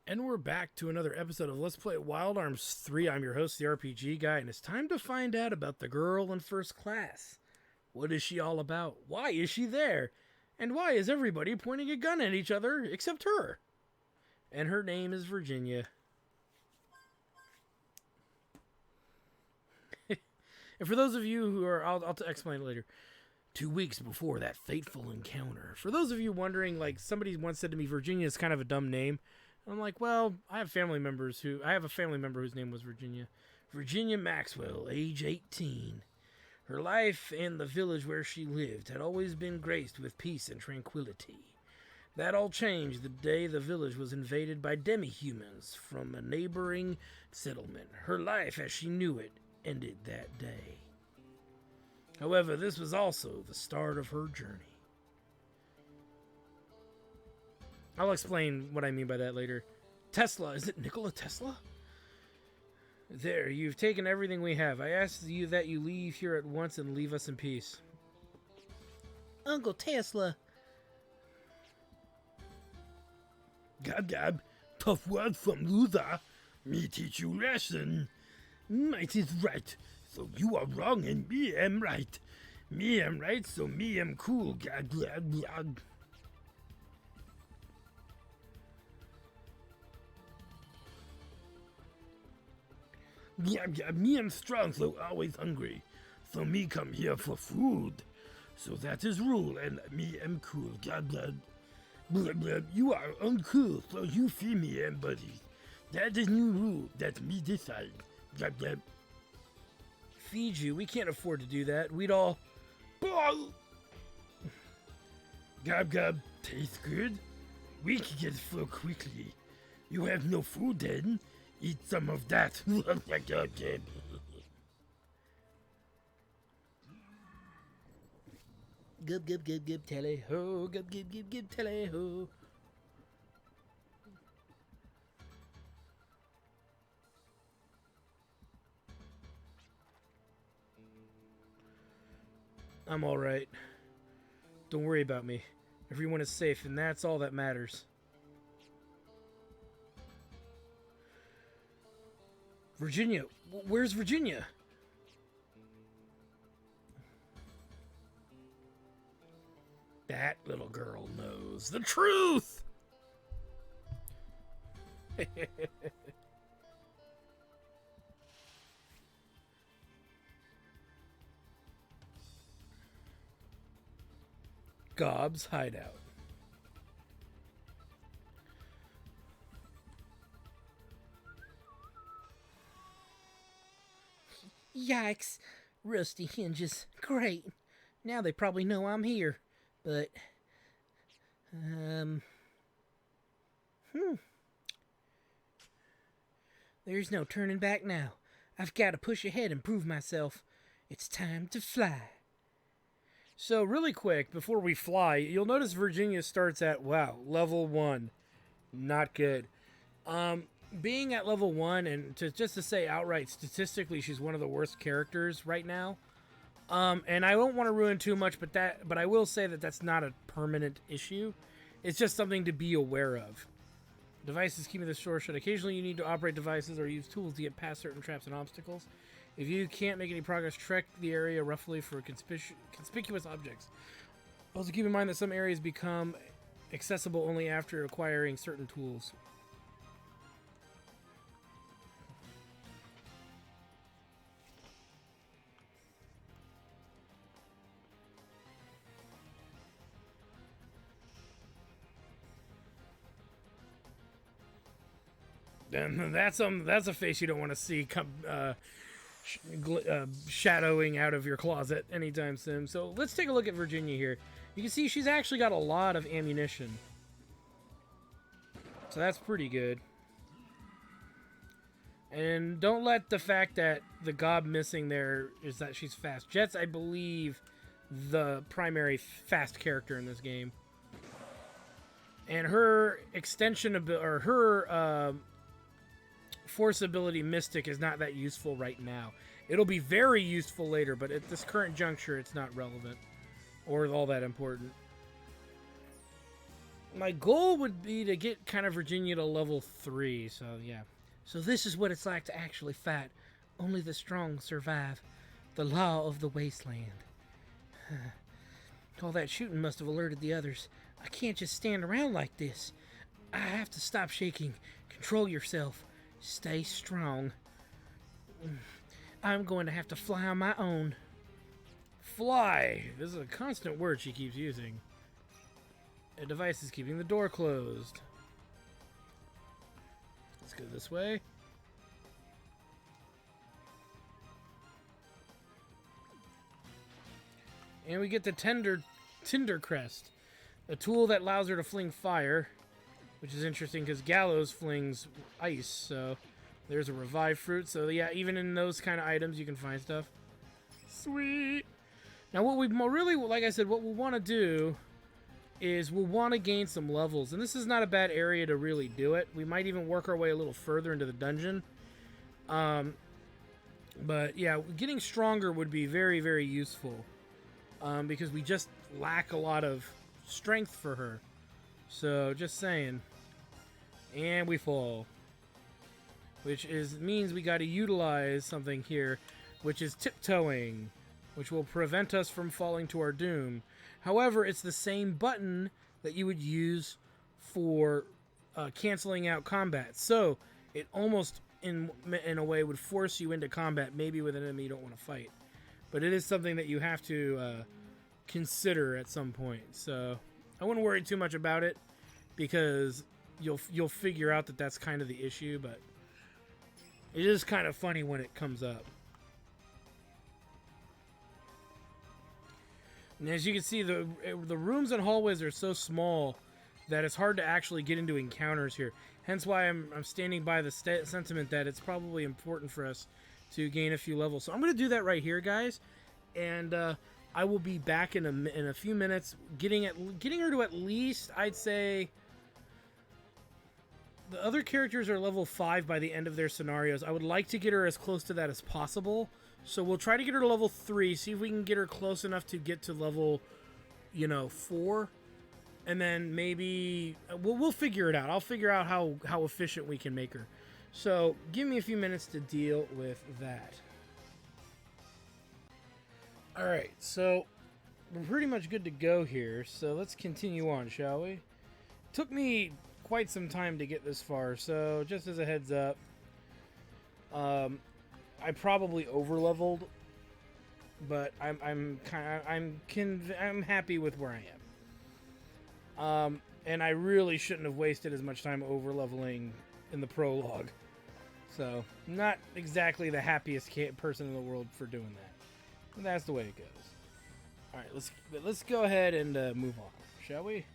And we're back to another episode of Let's Play Wild Arms 3. I'm your host, the RPG Guy, and it's time to find out about the girl in first class. What is she all about? Why is she there? And why is everybody pointing a gun at each other except her? And her name is Virginia. And for those of you who are, I'll explain it later. 2 weeks before that fateful encounter. For those of you wondering, like, somebody once said to me, Virginia is kind of a dumb name. I'm like, well, I have a family member whose name was Virginia. Virginia Maxwell, age 18. Her life and the village where she lived had always been graced with peace and tranquility. That all changed the day the village was invaded by demi-humans from a neighboring settlement. Her life, as she knew it, ended that day. However, this was also the start of her journey. I'll explain what I mean by that later. Tesla, is it Nikola Tesla? There, you've taken everything we have. I ask you that you leave here at once and leave us in peace. Uncle Tesla. Gab, tough words from loser. Me teach you lesson. Might is right, so you are wrong and me am right. Me am right, so me am cool. Gab. Me am strong, so always hungry. So me come here for food. So that is rule, and me am cool. Gab. You are uncool, so you feed me and buddies. That is new rule that me decide. Gab. Feed you? We can't afford to do that. We'd all... Gab, tastes good? We can get full quickly. You have no food then? Eat some of that. Gub, tally ho, gub, tally ho. I'm alright. Don't worry about me. Everyone is safe, and that's all that matters. Virginia? Where's Virginia? That little girl knows the truth! Gob's hideout. Yikes. Rusty hinges. Great. Now they probably know I'm here. But, There's no turning back now. I've got to push ahead and prove myself. It's time to fly. So, really quick, before we fly, you'll notice Virginia starts at, level 1. Not good. Being at level 1, and just to say outright, statistically, she's one of the worst characters right now. And I won't want to ruin too much, but I will say that that's not a permanent issue. It's just something to be aware of. Devices keeping the store shut. Occasionally you need to operate devices or use tools to get past certain traps and obstacles. If you can't make any progress, trek the area roughly for conspicuous objects. Also keep in mind that some areas become accessible only after acquiring certain tools. And that's a face you don't want to see come shadowing out of your closet anytime soon. So let's take a look at Virginia here. You can see she's actually got a lot of ammunition. So that's pretty good. And don't let the fact that the gob missing there is that she's fast. Jet's, I believe, the primary fast character in this game. And her extension or her force ability Mystic is not that useful right now. It'll be very useful later, but at this current juncture, it's not relevant or all that important. my goal would be to get kind of Virginia to level 3, so yeah. So this is what it's like to actually fight. Only the strong survive. The law of the wasteland. All that shooting must have alerted the others. I can't just stand around like this. I have to stop shaking. Control yourself. Stay strong. I'm going to have to fly on my own. Fly! This is a constant word she keeps using. A device is keeping the door closed. Let's go this way. And we get the Tinder Crest, a tool that allows her to fling fire, which is interesting because Gallows flings ice, so there's a revive fruit. So yeah, even in those kind of items, you can find stuff. Sweet. Now what we really, like I said, what we'll want to do is we'll want to gain some levels, and this is not a bad area to really do it. We might even work our way a little further into the dungeon. But yeah, getting stronger would be very, very useful. Because we just lack a lot of strength for her. So, just saying. And we fall. Which means we got to utilize something here, which is tiptoeing, which will prevent us from falling to our doom. However, it's the same button that you would use for canceling out combat. So, it almost, in a way, would force you into combat, maybe with an enemy you don't want to fight. But it is something that you have to consider at some point. So I wouldn't worry too much about it because you'll figure out that that's kind of the issue. But it is kind of funny when it comes up. And as you can see, the rooms and hallways are so small that it's hard to actually get into encounters here. Hence why I'm standing by the sentiment that it's probably important for us to gain a few levels. So I'm going to do that right here, guys, and I will be back in a few minutes, getting her to at least, I'd say, the other characters are level 5 by the end of their scenarios. I would like to get her as close to that as possible, so we'll try to get her to level 3, see if we can get her close enough to get to level, 4, and then maybe we'll figure it out. I'll figure out how efficient we can make her. So, give me a few minutes to deal with that. Alright, so we're pretty much good to go here, so let's continue on, shall we? Took me quite some time to get this far, so just as a heads up, I probably overleveled, but I'm happy with where I am. And I really shouldn't have wasted as much time overleveling in the prologue. So, not exactly the happiest person in the world for doing that. But that's the way it goes. Alright, let's go ahead and move on, shall we?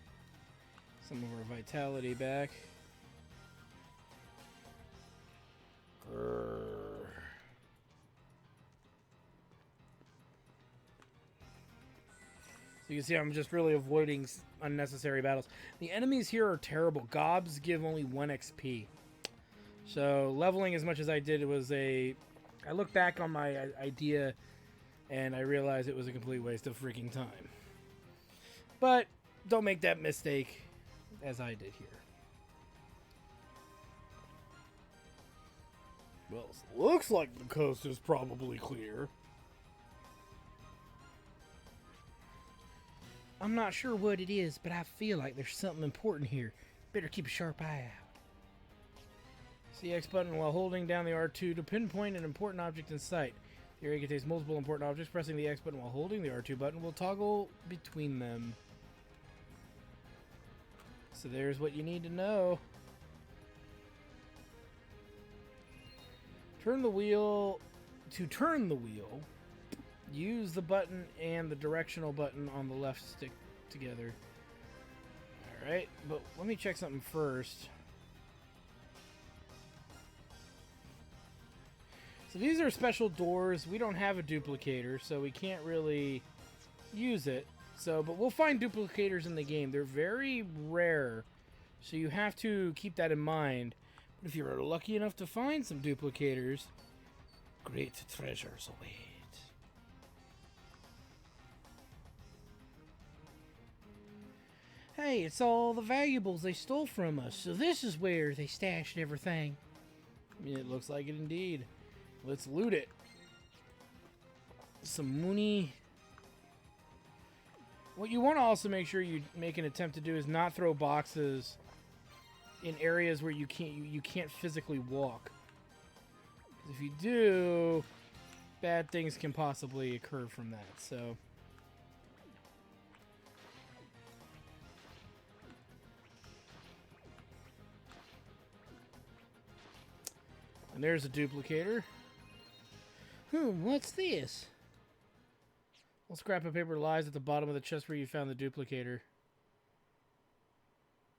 Some of our vitality back. Grrr. So you can see I'm just really avoiding unnecessary battles. The enemies here are terrible. Gobs give only 1 XP. So leveling as much as I did I look back on my idea and I realized it was a complete waste of freaking time. But don't make that mistake as I did here. Well, it looks like the coast is probably clear. I'm not sure what it is, but I feel like there's something important here. Better keep a sharp eye out. The X button while holding down the R2 to pinpoint an important object in sight. The area contains multiple important objects. Pressing the X button while holding the R2 button will toggle between them. So there's what you need to know. Turn the wheel. To turn the wheel, use the button and the directional button on the left stick together. Alright, but let me check something first. So these are special doors. We don't have a duplicator, so we can't really use it. So, but we'll find duplicators in the game. They're very rare, so you have to keep that in mind. But if you're lucky enough to find some duplicators, great treasures await. Hey, it's all the valuables they stole from us, so this is where they stashed everything. It looks like it indeed. Let's loot it. Some money. What you want to also make sure you make an attempt to do is not throw boxes in areas where you can't physically walk. 'Cause if you do, bad things can possibly occur from that. So and there's a duplicator. What's this? Well, scrap of paper lies at the bottom of the chest where you found the duplicator.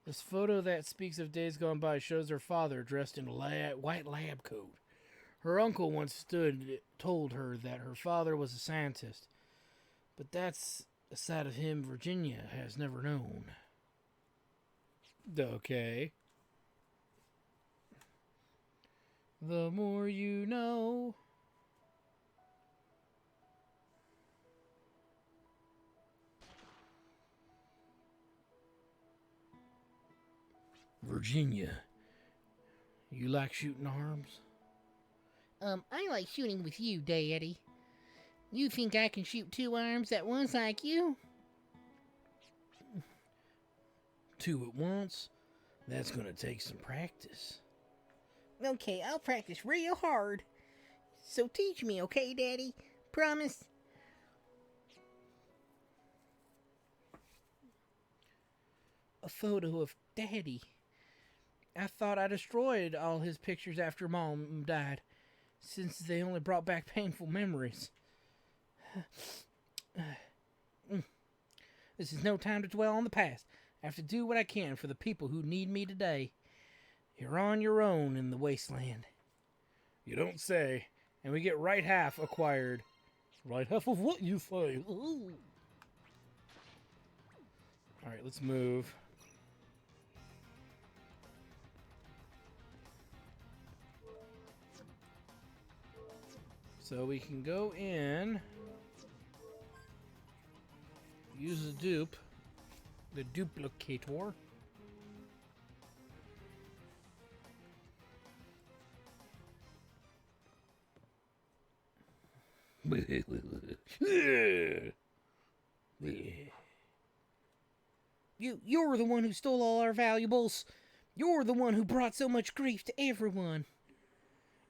This photo that speaks of days gone by shows her father dressed in a white lab coat. Her uncle once told her that her father was a scientist, but that's a side of him Virginia has never known. Okay. The more you know. Virginia, you like shooting arms? I like shooting with you, Daddy. You think I can shoot 2 arms at once like you? 2 at once? That's gonna take some practice. Okay, I'll practice real hard. So teach me, okay, Daddy? Promise? A photo of Daddy. I thought I destroyed all his pictures after Mom died, since they only brought back painful memories. This is no time to dwell on the past. I have to do what I can for the people who need me today. You're on your own in the wasteland. You don't say. And we get right half acquired. Right half of what you say? Alright, let's move. So we can go in, use the duplicator. You're the one who stole all our valuables. You're the one who brought so much grief to everyone.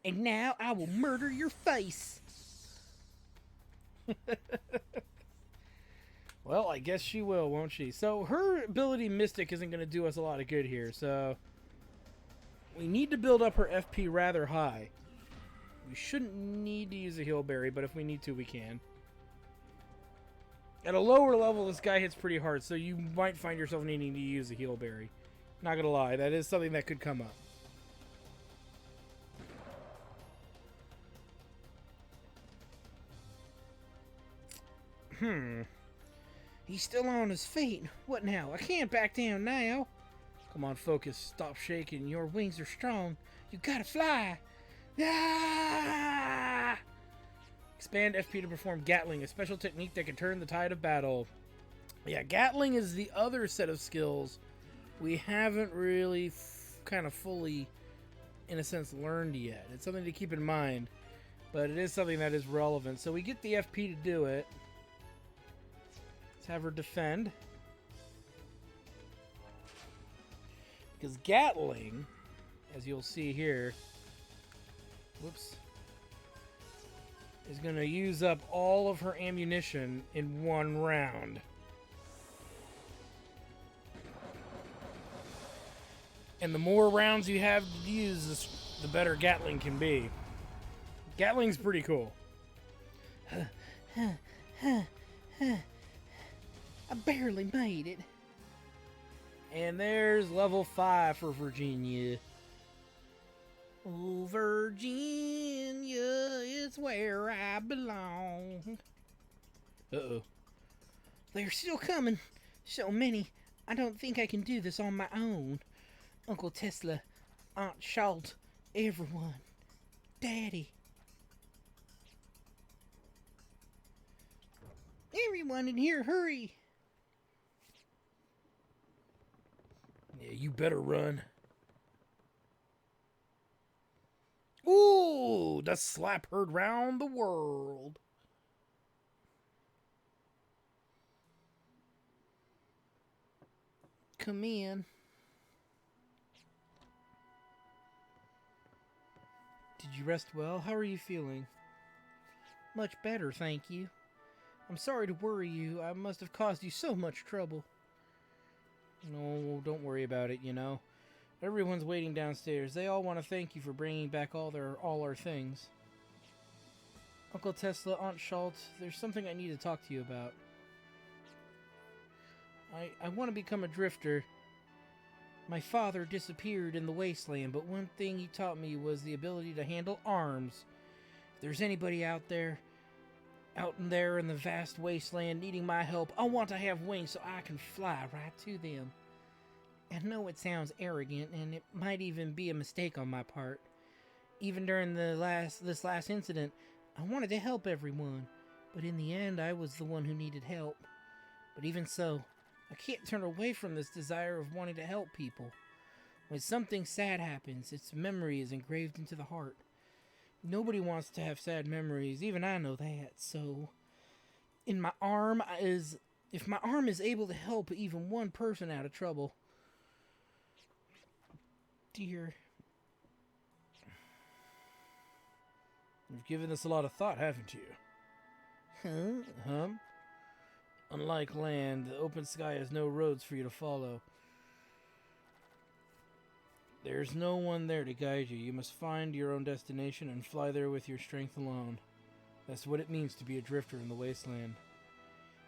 And now I will murder your face. Well, I guess she will, won't she? So her ability Mystic isn't going to do us a lot of good here, so we need to build up her FP rather high. We shouldn't need to use a heal berry, but if we need to, we can. At a lower level, this guy hits pretty hard, so you might find yourself needing to use a heal berry. Not gonna lie, that is something that could come up. He's still on his feet. What now? I can't back down now. Come on, focus. Stop shaking. Your wings are strong. You gotta fly. Ah! Expand FP to perform Gatling, a special technique that can turn the tide of battle. Yeah, Gatling is the other set of skills we haven't really kind of fully, in a sense, learned yet. It's something to keep in mind, but it is something that is relevant. So we get the FP to do it. Let's have her defend. Because Gatling, as you'll see here, whoops, is going to use up all of her ammunition in one round. And the more rounds you have to use, the better Gatling can be. Gatling's pretty cool. I barely made it. And there's level 5 for Virginia. Oh, Virginia is where I belong. Uh-oh. They're still coming. So many. I don't think I can do this on my own. Uncle Tesla, Aunt Schalt, everyone. Daddy. Everyone in here, hurry. Yeah, you better run. Ooh, the slap heard round the world. Come in. Did you rest well? How are you feeling? Much better, thank you. I'm sorry to worry you. I must have caused you so much trouble. No, don't worry about it, you know. Everyone's waiting downstairs. They all want to thank you for bringing back all our things. Uncle Tesla, Aunt Schultz, there's something I need to talk to you about. I want to become a drifter. My father disappeared in the wasteland, but one thing he taught me was the ability to handle arms. If there's anybody out there in the vast wasteland needing my help, I want to have wings so I can fly right to them. I know it sounds arrogant, and it might even be a mistake on my part. Even during this last incident, I wanted to help everyone, but in the end, I was the one who needed help. But even so, I can't turn away from this desire of wanting to help people. When something sad happens, its memory is engraved into the heart. Nobody wants to have sad memories, even I know that, so... if my arm is able to help even one person out of trouble... Dear... You've given this a lot of thought, haven't you? Huh? Unlike land, the open sky has no roads for you to follow. There's no one there to guide you. You must find your own destination and fly there with your strength alone. That's what it means to be a drifter in the wasteland.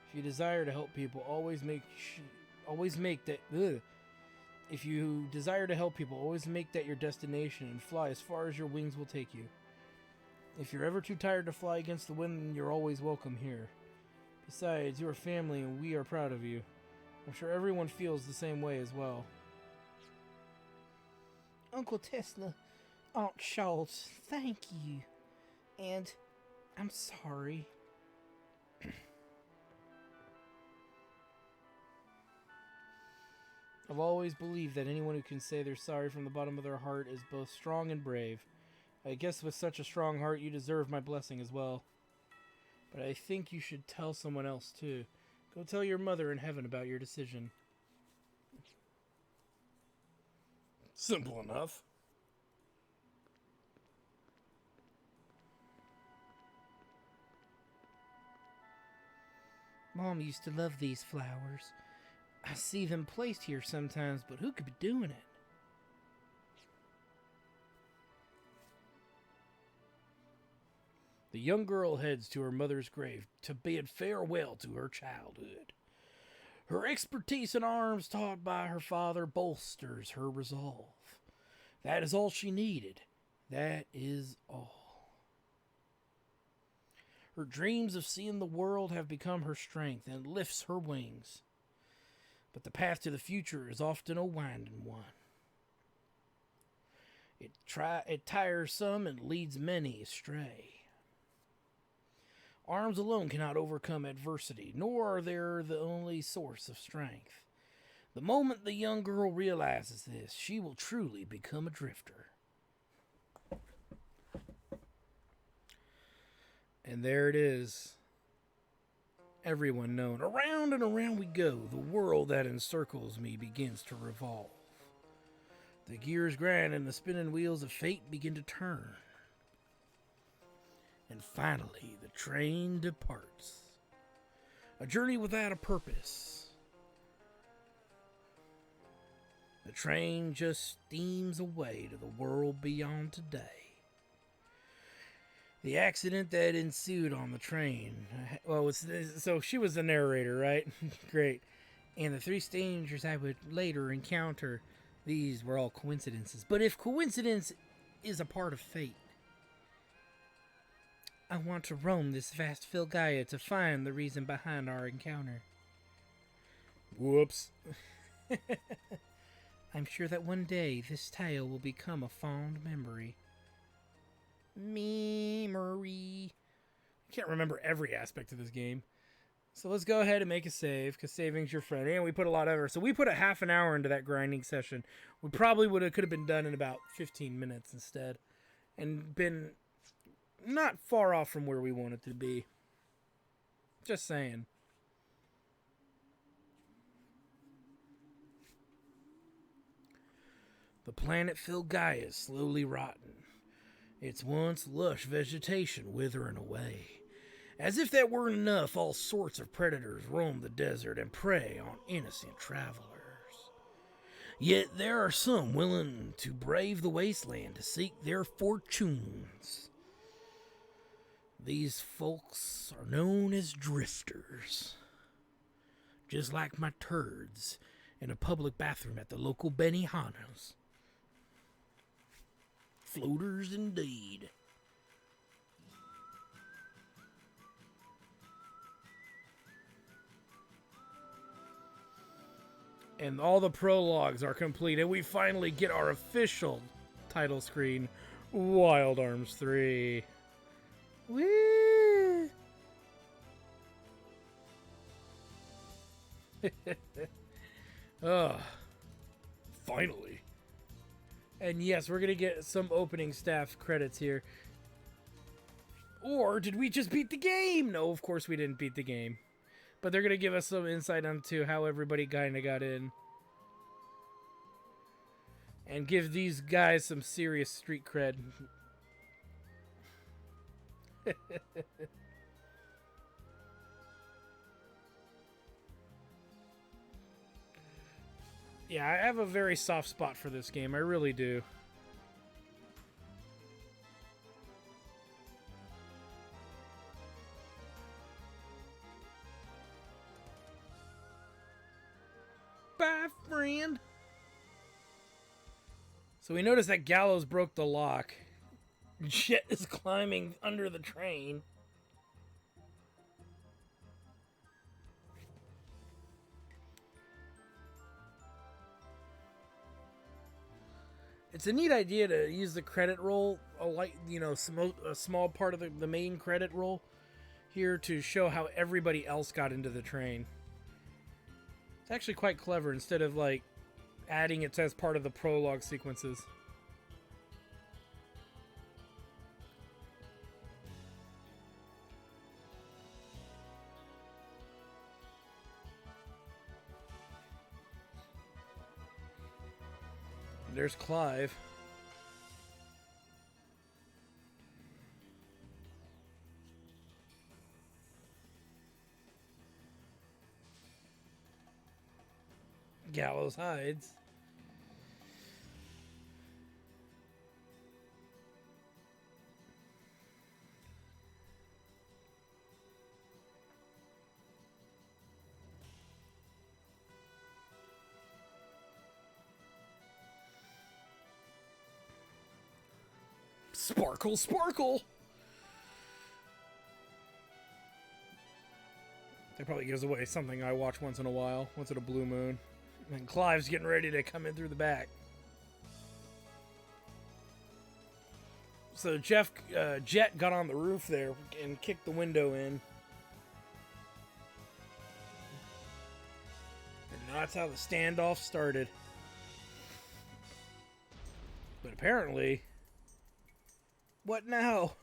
If you desire to help people, always make that your destination and fly as far as your wings will take you. If you're ever too tired to fly against the wind, you're always welcome here. Besides, you're family and we are proud of you. I'm sure everyone feels the same way as well. Uncle Tesla, Aunt Schultz, thank you. And I'm sorry. I've always believed that anyone who can say they're sorry from the bottom of their heart is both strong and brave. I guess with such a strong heart, you deserve my blessing as well. But I think you should tell someone else, too. Go tell your mother in heaven about your decision. Simple enough. Mom used to love these flowers. I see them placed here sometimes, but who could be doing it? The young girl heads to her mother's grave to bid farewell to her childhood. Her expertise in arms taught by her father bolsters her resolve. That is all she needed. That is all. Her dreams of seeing the world have become her strength and lifts her wings. But the path to the future is often a winding one. It tires some and leads many astray. Arms alone cannot overcome adversity, nor are they the only source of strength. The moment the young girl realizes this, she will truly become a drifter. And there it is. Everyone known. Around and around we go. The world that encircles me begins to revolve. The gears grind and the spinning wheels of fate begin to turn. And finally, the train departs. A journey without a purpose. The train just steams away to the world beyond today. The accident that ensued on the train. Well, so she was the narrator, right? Great. And the three strangers I would later encounter, these were all coincidences. But if coincidence is a part of fate, I want to roam this vast Filgaia to find the reason behind our encounter. Whoops. I'm sure that one day this tale will become a fond memory. Memory. I can't remember every aspect of this game. So let's go ahead and make a save, because saving's your friend. And we put a lot of effort. So we put a half an hour into that grinding session. We probably could have been done in about 15 minutes instead. And been not far off from where we wanted to be. Just saying. The planet Filgaia is slowly rotting. Its once lush vegetation withering away. As if that weren't enough, all sorts of predators roam the desert and prey on innocent travelers. Yet there are some willing to brave the wasteland to seek their fortunes. These folks are known as drifters. Just like my turds in a public bathroom at the local Benihana's. Floaters indeed. And all the prologues are complete, and we finally get our official title screen, Wild Arms 3. Woo! Oh, finally. And yes, we're going to get some opening staff credits here. Or did we just beat the game? No, of course we didn't beat the game. But they're going to give us some insight into how everybody kind of got in. And give these guys some serious street cred. Yeah, I have a very soft spot for this game. I really do. Bye, friend. So we noticed that Gallows broke the lock. Jet is climbing under the train. It's a neat idea to use the credit roll, a small part of the main credit roll here to show how everybody else got into the train. It's actually quite clever instead of like adding it as part of the prologue sequences. There's Clive. Gallows hides. Sparkle, sparkle! That probably gives away something I watch once in a while, once in a blue moon. And Clive's getting ready to come in through the back. So Jet got on the roof there and kicked the window in. And that's how the standoff started. But apparently... What now?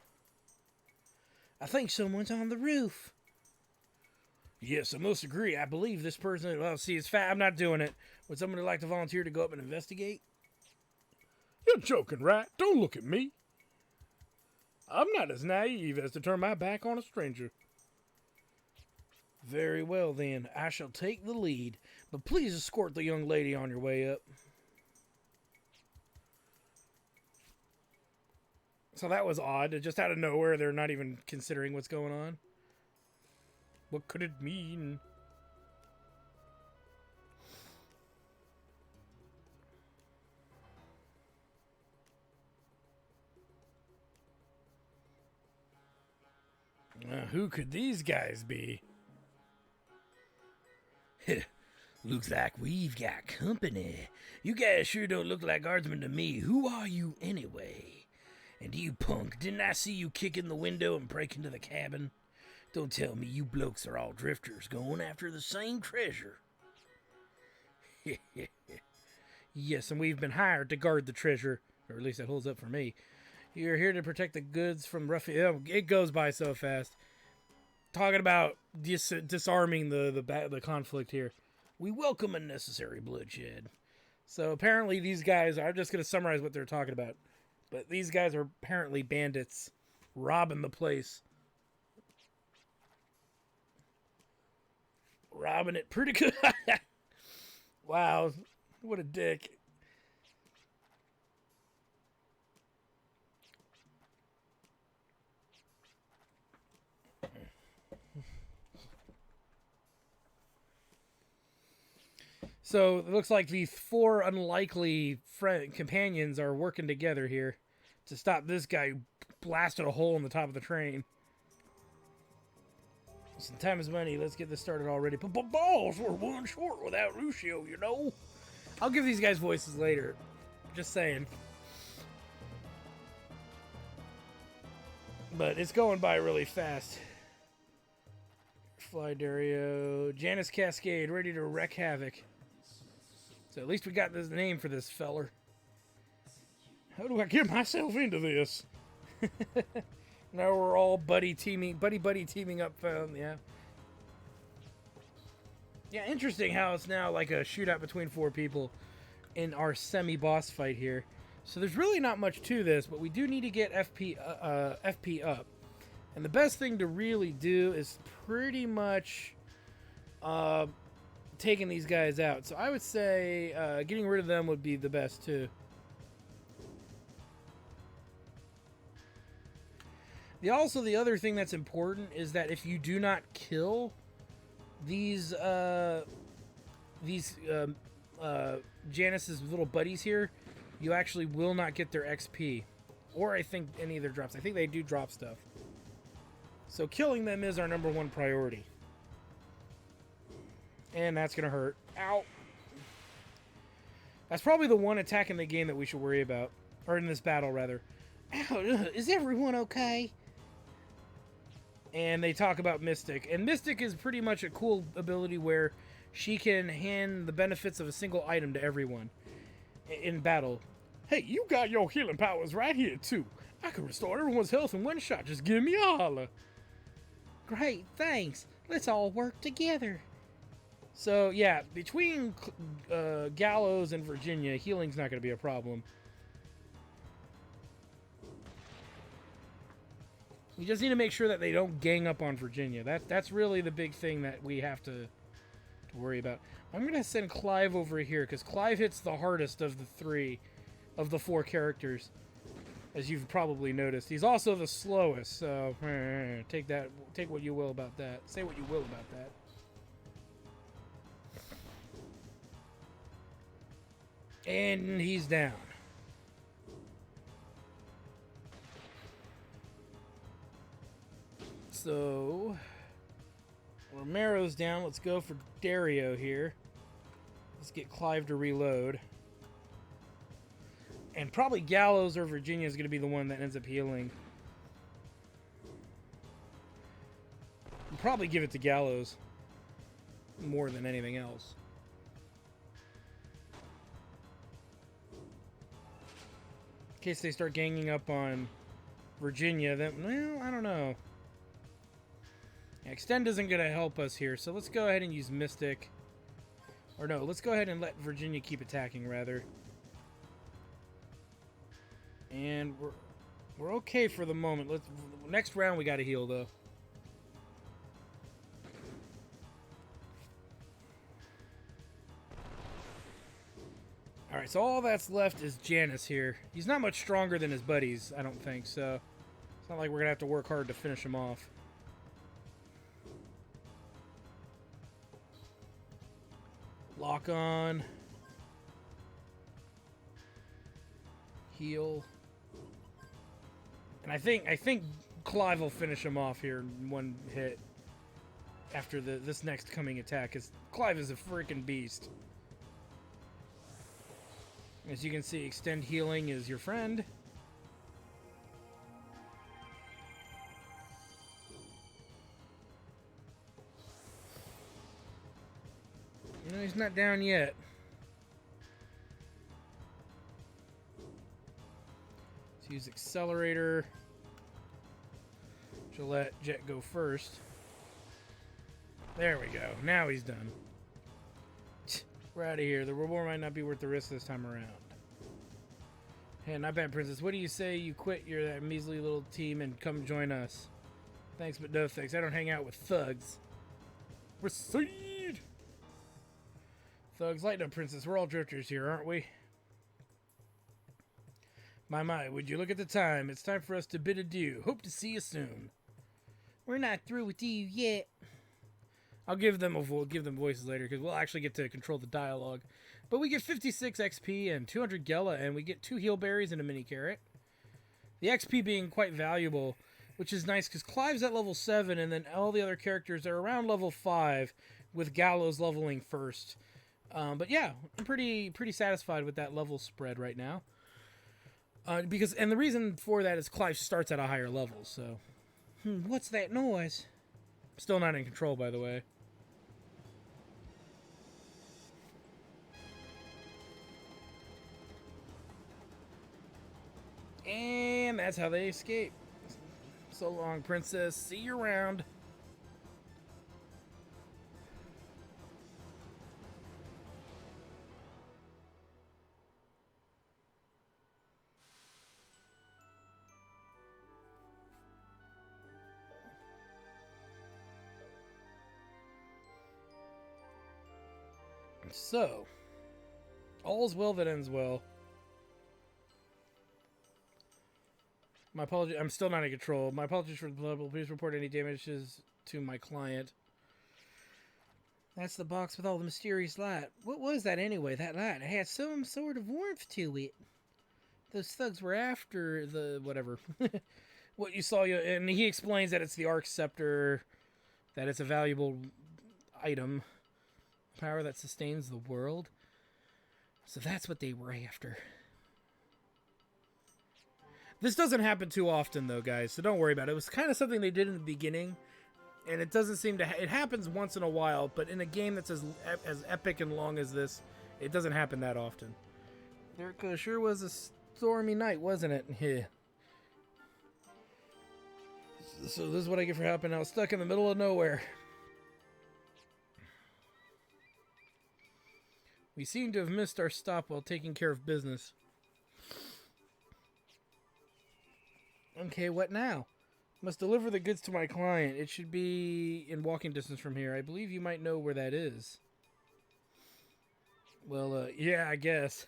I think someone's on the roof. Yes, I must agree. I believe this person... Well, see, it's fat. I'm not doing it. Would somebody like to volunteer to go up and investigate? You're joking, right? Don't look at me. I'm not as naive as to turn my back on a stranger. Very well, then. I shall take the lead. But please escort the young lady on your way up. So that was odd. Just out of nowhere, they're not even considering what's going on. What could it mean? Who could these guys be? Looks like we've got company. You guys sure don't look like guardsmen to me. Who are you anyway? And you punk, didn't I see you kick in the window and break into the cabin? Don't tell me you blokes are all drifters going after the same treasure. Yes, and we've been hired to guard the treasure, or at least that holds up for me. You're here to protect the goods from ruffians. It goes by so fast. Talking about disarming the conflict here. We welcome unnecessary bloodshed. So apparently these guys, I'm just going to summarize what they're talking about. But these guys are apparently bandits robbing the place. Robbing it pretty good. Wow, what a dick. So it looks like these four unlikely companions are working together here to stop this guy who blasted a hole in the top of the train. Some time is money. Let's get this started already. But balls were one short without Lucio, you know? I'll give these guys voices later. Just saying. But it's going by really fast. Fly Dario. Janice Cascade, ready to wreak havoc. So at least we got this name for this feller. How do I get myself into this? Now we're all buddy teaming up. Yeah. Yeah, interesting how it's now like a shootout between four people in our semi-boss fight here. So there's really not much to this, but we do need to get FP up. And the best thing to really do is pretty much taking these guys out. So I would say getting rid of them would be the best too. The other thing that's important is that if you do not kill these Janice's little buddies here, you actually will not get their XP. Or I think any of their drops. I think they do drop stuff. So killing them is our #1 priority. And that's going to hurt. Ow. That's probably the one attack in the game that we should worry about. Or in this battle, rather. Ow, is everyone okay? And they talk about Mystic. And Mystic is pretty much a cool ability where she can hand the benefits of a single item to everyone in battle. Hey, you got your healing powers right here, too. I can restore everyone's health in one shot. Just give me a holler. Great, thanks. Let's all work together. So, yeah, between Gallows and Virginia, healing's not going to be a problem. We just need to make sure that they don't gang up on Virginia. That's really the big thing that we have to worry about. I'm going to send Clive over here, because Clive hits the hardest of the four characters, as you've probably noticed. He's also the slowest, so take what you will about that. Say what you will about that. And he's down. So, Romero's down. Let's go for Dario here. Let's get Clive to reload. And probably Gallows or Virginia is going to be the one that ends up healing. We'll probably give it to Gallows more than anything else. In case they start ganging up on Virginia, then, well, I don't know. Extend isn't going to help us here, so let's go ahead and use Mystic. Or no, let's go ahead and let Virginia keep attacking, rather. And we're okay for the moment. Next round we got to heal, though. Alright, so all that's left is Janice here. He's not much stronger than his buddies, I don't think, so it's not like we're going to have to work hard to finish him off. Lock on. Heal. And I think Clive will finish him off here in one hit after this next coming attack, because Clive is a freaking beast. As you can see, extend healing is your friend. No, he's not down yet. Let's use accelerator. She'll let Jet go first. There we go. Now he's done. We're out of here. The reward might not be worth the risk this time around. Hey, not bad, Princess. What do you say you quit that measly little team and come join us? Thanks, but no thanks. I don't hang out with thugs. Proceed! Thugs, lighten up, Princess. We're all drifters here, aren't we? My, would you look at the time? It's time for us to bid adieu. Hope to see you soon. We're not through with you yet. I'll give them voices later because we'll actually get to control the dialogue. But we get 56 XP and 200 Gela, and we get 2 heal berries and a mini carrot. The XP being quite valuable, which is nice because Clive's at level 7, and then all the other characters are around level 5, with Gallows leveling first. But yeah, I'm pretty satisfied with that level spread right now. And the reason for that is Clive starts at a higher level, so. What's that noise? Still not in control, by the way. And that's how they escape. So long, Princess. See you around. So, all's well that ends well. My apologies. I'm still not in control. My apologies for the trouble. Please report any damages to my client. That's the box with all the mysterious light. What was that anyway? That light. It had some sort of warmth to it. Those thugs were after the whatever. What you saw, and he explains that it's the Arc Scepter, that it's a valuable item. Power that sustains the world. So that's what they were after. This doesn't happen too often, though, guys, so don't worry about it. It was kind of something they did in the beginning, and it doesn't seem to... it happens once in a while, but in a game that's as epic and long as this, it doesn't happen that often. There sure was a stormy night, wasn't it? Yeah. So this is what I get for helping out. Stuck in the middle of nowhere. We seem to have missed our stop while taking care of business. Okay, what now? Must deliver the goods to my client. It should be in walking distance from here. I believe you might know where that is. Well, yeah, I guess.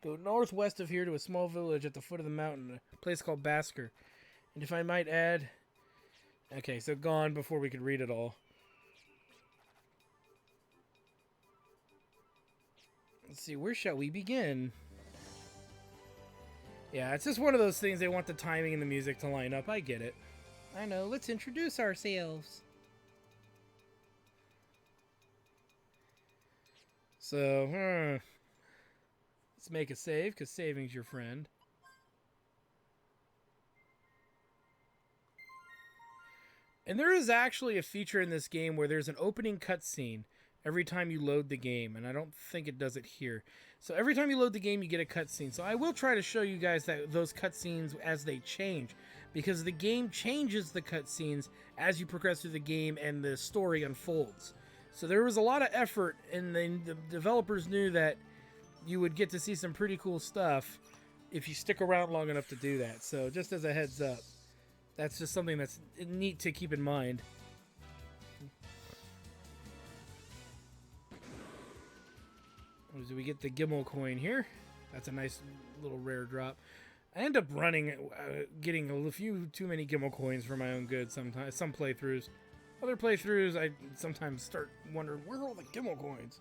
Go northwest of here to a small village at the foot of the mountain, a place called Baskar. And if I might add... Okay, so gone before we could read it all. Let's see, where shall we begin? Yeah, it's just one of those things they want the timing and the music to line up. I get it. I know, let's introduce ourselves. So, let's make a save, because saving's your friend. And there is actually a feature in this game where there's an opening cutscene every time you load the game, and I don't think it does it here. So every time you load the game, you get a cutscene. So I will try to show you guys those cutscenes as they change, because the game changes the cutscenes as you progress through the game and the story unfolds. So there was a lot of effort, and then the developers knew that you would get to see some pretty cool stuff if you stick around long enough to do that. So just as a heads up, that's just something that's neat to keep in mind. So we get the Gimel coin here. That's a nice little rare drop. I end up getting a few too many Gimel coins for my own good sometimes. Some playthroughs. Other playthroughs, I sometimes start wondering, where are all the Gimel coins?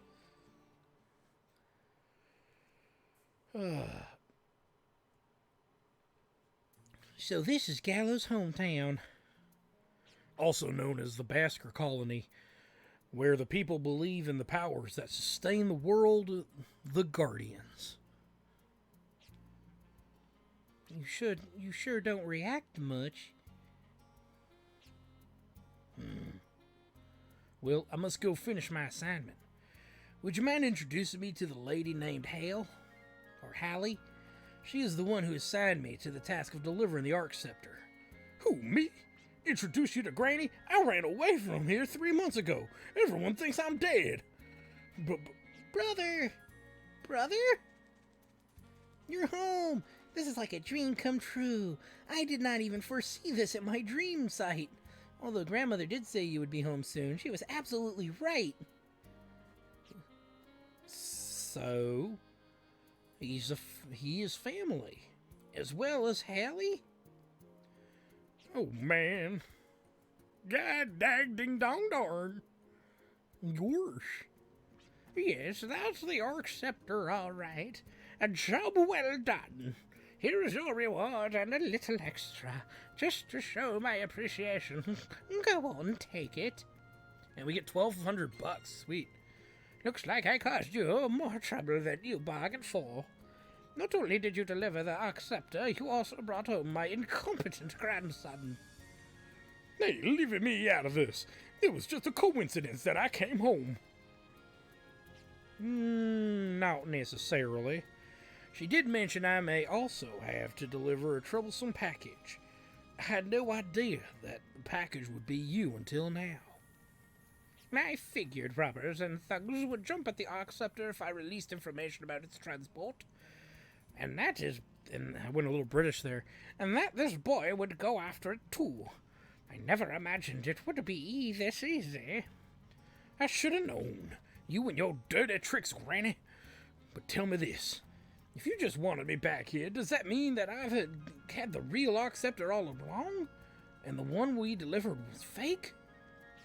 So this is Gallows' hometown. Also known as the Baskar colony, where the people believe in the powers that sustain the world, the Guardians. You sure don't react much. Well, I must go finish my assignment. Would you mind introducing me to the lady named Hale? Or Hallie? She is the one who assigned me to the task of delivering the Arc Scepter. Who, me? Introduce you to Granny? I ran away from here 3 months ago. Everyone thinks I'm dead. Brother! Brother? You're home! This is like a dream come true. I did not even foresee this at my dream site. Although grandmother did say you would be home soon, she was absolutely right. So, he is family, as well as Hallie? Oh, man. God dag ding dong darn. Gosh. Yes, that's the Arc Scepter, all right. A job well done. Here's your reward and a little extra, just to show my appreciation. Go on, take it. And we get 1,200 bucks. Sweet. Looks like I caused you more trouble than you bargained for. Not only did you deliver the Arc Scepter, you also brought home my incompetent grandson. Hey, leaving me out of this. It was just a coincidence that I came home. Not necessarily. She did mention I may also have to deliver a troublesome package. I had no idea that the package would be you until now. I figured robbers and thugs would jump at the Arc Scepter if I released information about its transport. And I went a little British there, and that this boy would go after it too. I never imagined it would be this easy. I should have known. You and your dirty tricks, Granny. But tell me this. If you just wanted me back here, does that mean that I've had the real Arc Scepter all along? And the one we delivered was fake?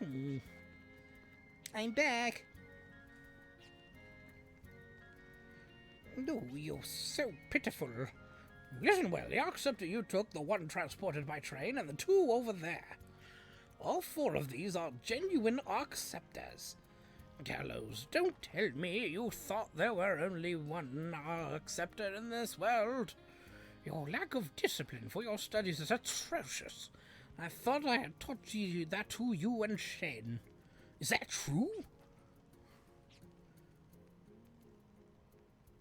I'm back. Oh, you're so pitiful. Listen well, the Arc Scepter you took, the one transported by train, and the two over there. All four of these are genuine Arc Scepters. Gallows, don't tell me you thought there were only one Arc Scepter in this world. Your lack of discipline for your studies is atrocious. I thought I had taught you that to you and Shane. Is that true?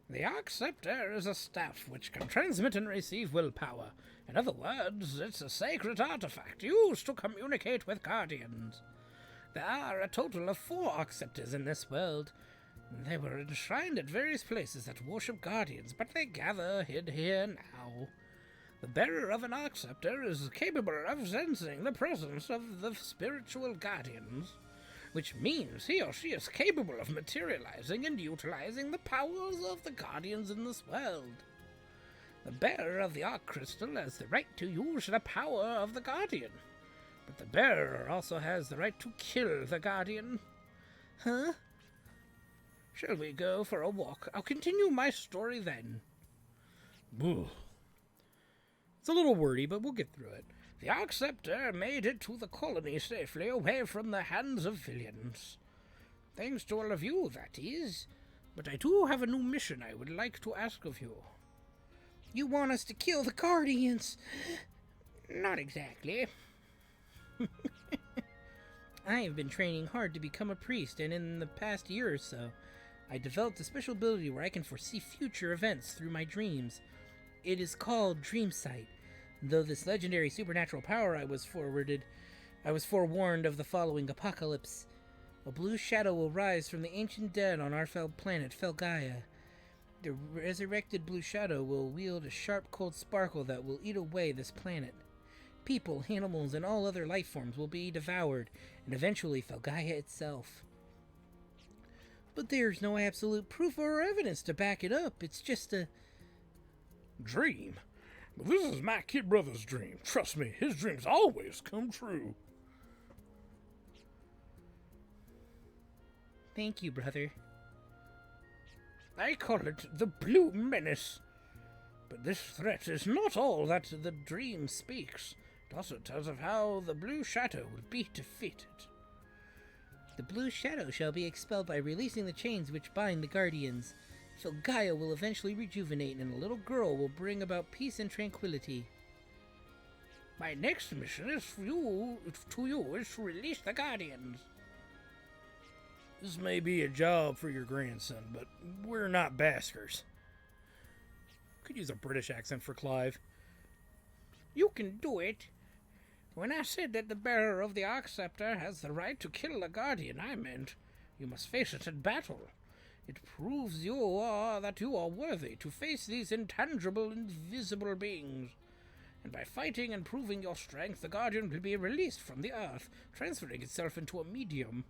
The Arc Scepter is a staff which can transmit and receive willpower. In other words, it's a sacred artifact used to communicate with guardians. There are a total of 4 Arc Scepters in this world. They were enshrined at various places that worship guardians, but they gather hid here now. The bearer of an Arc Scepter is capable of sensing the presence of the spiritual guardians, which means he or she is capable of materializing and utilizing the powers of the guardians in this world. The bearer of the Arc Crystal has the right to use the power of the guardian, but the bearer also has the right to kill the guardian. Huh? Shall we go for a walk? I'll continue my story then. Ugh. It's a little wordy, but we'll get through it. The Arc Scepter made it to the colony safely, away from the hands of villains. Thanks to all of you, that is. But I do have a new mission I would like to ask of you. You want us to kill the Guardians? Not exactly. I have been training hard to become a priest, and in the past year or so, I developed a special ability where I can foresee future events through my dreams. It is called Dream Sight. Though this legendary supernatural power I was forewarned of the following apocalypse. A blue shadow will rise from the ancient dead on our fell planet, Felgaia. The resurrected blue shadow will wield a sharp, cold sparkle that will eat away this planet. People, animals, and all other life forms will be devoured, and eventually Felgaia itself. But there's no absolute proof or evidence to back it up. It's just a dream. But this is my kid brother's dream. Trust me, his dreams always come true. Thank you, brother. I call it the Blue Menace. But this threat is not all that the dream speaks. It also tells of how the Blue Shadow will be defeated. The Blue Shadow shall be expelled by releasing the chains which bind the Guardians. Felgaia will eventually rejuvenate, and a little girl will bring about peace and tranquility. My next mission is to release the Guardians. This may be a job for your grandson, but we're not Baskars. Could use a British accent for Clive. You can do it. When I said that the bearer of the Arc Scepter has the right to kill a Guardian, I meant you must face it in battle. It proves that you are worthy to face these intangible, invisible beings. And by fighting and proving your strength, the Guardian will be released from the Earth, transferring itself into a medium.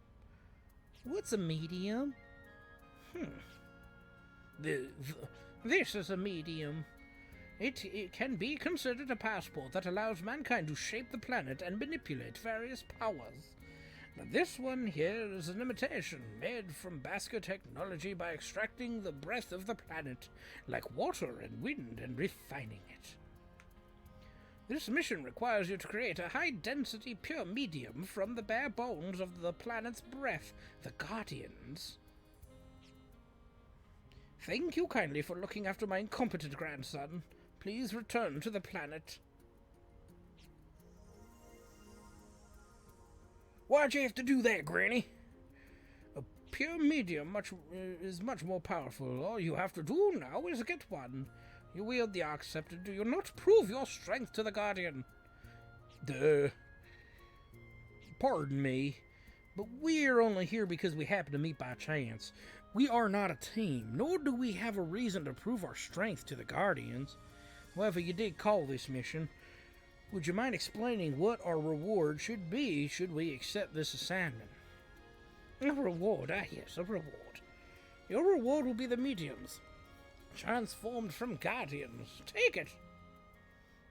What's a medium? This is a medium. It can be considered a passport that allows mankind to shape the planet and manipulate various powers. But this one here is an imitation made from Baskar technology by extracting the breath of the planet, like water and wind, and refining it. This mission requires you to create a high-density pure medium from the bare bones of the planet's breath, the Guardians. Thank you kindly for looking after my incompetent grandson. Please return to the planet. Why'd you have to do that, Granny? A pure medium is much more powerful. All you have to do now is get one. You wield the Arc Scepter. Do you not prove your strength to the Guardian? Pardon me, but we're only here because we happen to meet by chance. We are not a team, nor do we have a reason to prove our strength to the Guardians. However, you did call this mission. Would you mind explaining what our reward should be should we accept this assignment? A reward? Yes, a reward. Your reward will be the mediums, transformed from Guardians. Take it.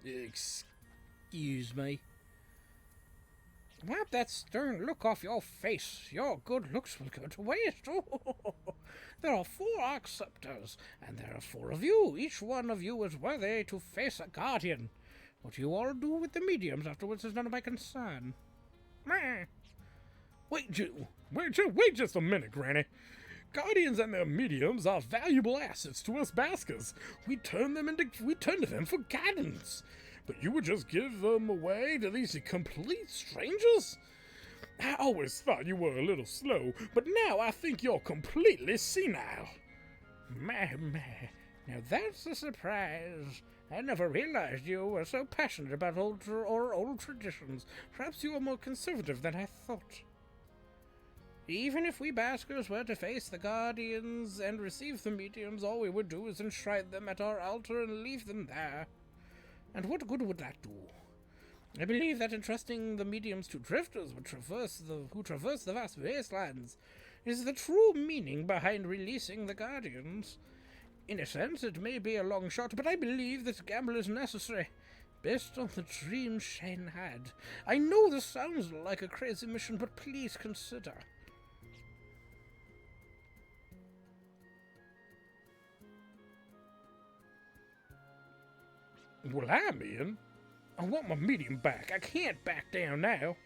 Excuse me. Wipe that stern look off your face. Your good looks will go to waste. There are 4 Arc Scepters, and there are 4 of you. Each one of you is worthy to face a Guardian. What you all do with the mediums afterwards is none of my concern. Wait just a minute, Granny. Guardians and their mediums are valuable assets to us Baskars. We turn to them for guidance. But you would just give them away to these complete strangers? I always thought you were a little slow, but now I think you're completely senile. Now that's a surprise. I never realized you were so passionate about old traditions. Perhaps you are more conservative than I thought. Even if we Baskars were to face the Guardians and receive the mediums, all we would do is enshrine them at our altar and leave them there. And what good would that do? I believe that entrusting the mediums to drifters who traverse the vast wastelands is the true meaning behind releasing the Guardians. In a sense, it may be a long shot, but I believe this gamble is necessary, based on the dreams Shane had. I know this sounds like a crazy mission, but please consider. Well, I'm in. I want my medium back. I can't back down now.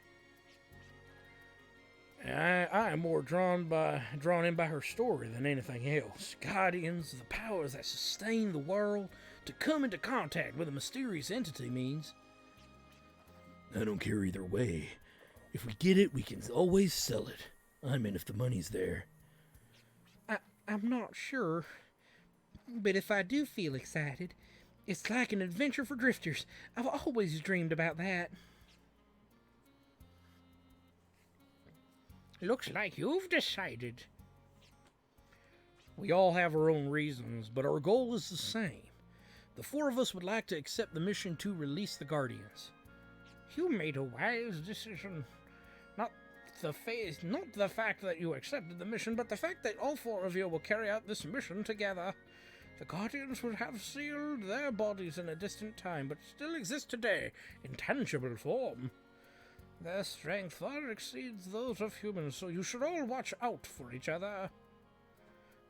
I am more drawn in by her story than anything else. Guardians, the powers that sustain the world, to come into contact with a mysterious entity means. I don't care either way. If we get it, we can always sell it. I'm in if the money's there. I'm not sure, but if I do feel excited, it's like an adventure for drifters. I've always dreamed about that. Looks like you've decided. We all have our own reasons, but our goal is the same. The 4 of us would like to accept the mission to release the Guardians. You made a wise decision. Not the fact that you accepted the mission, but the fact that all 4 of you will carry out this mission together. The Guardians would have sealed their bodies in a distant time, but still exist today in tangible form. Their strength far exceeds those of humans, so you should all watch out for each other.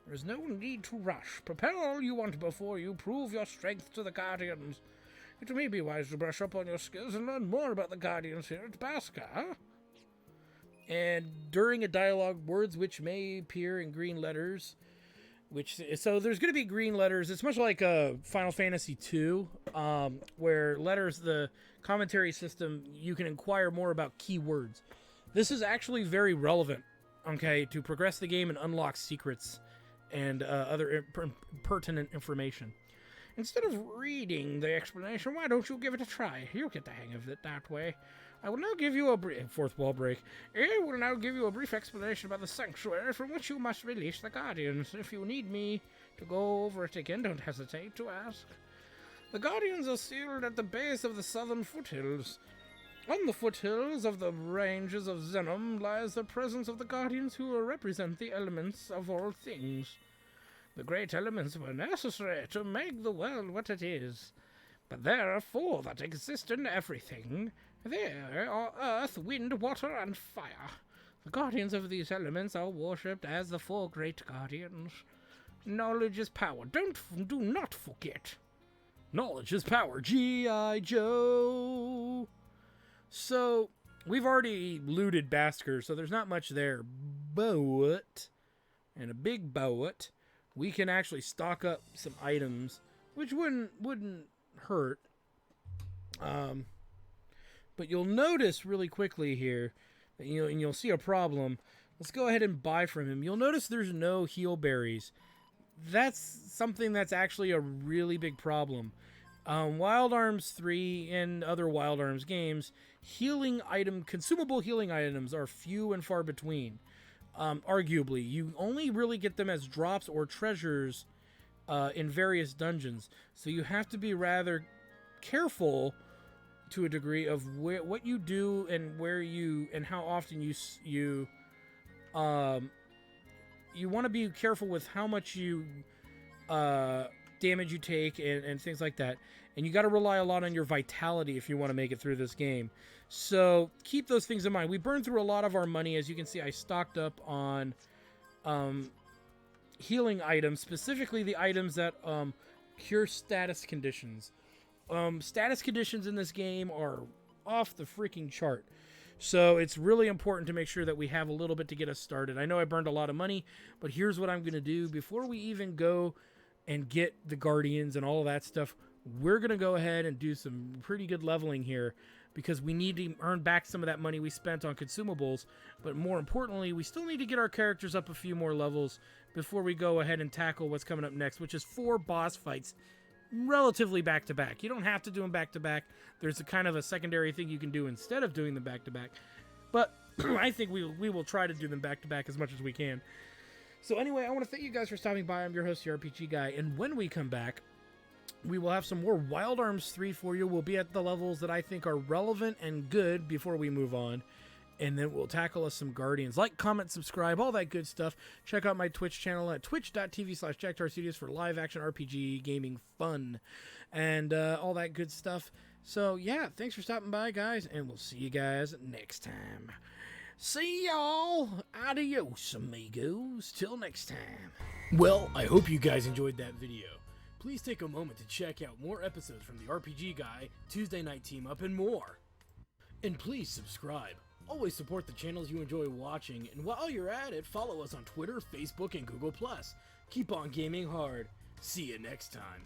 There is no need to rush. Prepare all you want before you prove your strength to the Guardians. It may be wise to brush up on your skills and learn more about the Guardians here at Baskar. And during a dialogue, words which may appear in green letters... So there's going to be green letters. It's much like Final Fantasy II, where letters, the commentary system, you can inquire more about keywords. This is actually very relevant okay, to progress the game and unlock secrets and other pertinent information. Instead of reading the explanation, why don't you give it a try? You'll get the hang of it that way. I will now give you a fourth wall break. I will now give you a brief explanation about the sanctuary from which you must release the Guardians. If you need me to go over it again, don't hesitate to ask. The Guardians are sealed at the base of the southern foothills. On the foothills of the ranges of Zenom lies the presence of the Guardians who represent the elements of all things. The great elements were necessary to make the world what it is. But there are four that exist in everything. There are earth, wind, water, and fire. The guardians of these elements are worshipped as the four great guardians. Knowledge is power. Do not forget. Knowledge is power. G.I. Joe. So, we've already looted Baskar, so there's not much there. But, and a big but, we can actually stock up some items, which wouldn't hurt. But you'll notice really quickly here, that, and you'll see a problem. Let's go ahead and buy from him. You'll notice there's no heal berries. That's something that's actually a really big problem. Wild Arms 3 and other Wild Arms games, consumable healing items are few and far between. Arguably, you only really get them as drops or treasures in various dungeons. So you have to be rather careful to a degree of what you do and where you and how often you want to be careful with how much damage you take and things like that. And you got to rely a lot on your vitality if you want to make it through this game. So keep those things in mind. We burned through a lot of our money. As you can see, I stocked up on healing items, specifically the items that cure status conditions. Status conditions in this game are off the freaking chart. So it's really important to make sure that we have a little bit to get us started. I know I burned a lot of money, but here's what I'm going to do. Before we even go and get the Guardians and all of that stuff, we're going to go ahead and do some pretty good leveling here, because we need to earn back some of that money we spent on consumables. But more importantly, we still need to get our characters up a few more levels before we go ahead and tackle what's coming up next, which is 4 boss fights relatively back-to-back. You don't have to do them back-to-back. There's a kind of a secondary thing you can do instead of doing them back-to-back. But I think we will try to do them back-to-back as much as we can. So anyway, I want to thank you guys for stopping by. I'm your host, the RPG Guy. And when we come back, we will have some more Wild Arms 3 for you. We'll be at the levels that I think are relevant and good before we move on. And then we'll tackle us some Guardians. Like, comment, subscribe, all that good stuff. Check out my Twitch channel at twitch.tv/JackTarStudios for live action RPG gaming fun. And all that good stuff. So, yeah, thanks for stopping by, guys. And we'll see you guys next time. See y'all. Adios, amigos. Till next time. Well, I hope you guys enjoyed that video. Please take a moment to check out more episodes from the RPG Guy, Tuesday Night Team Up, and more. And please subscribe. Always support the channels you enjoy watching, and while you're at it, follow us on Twitter, Facebook, and Google+. Keep on gaming hard. See you next time.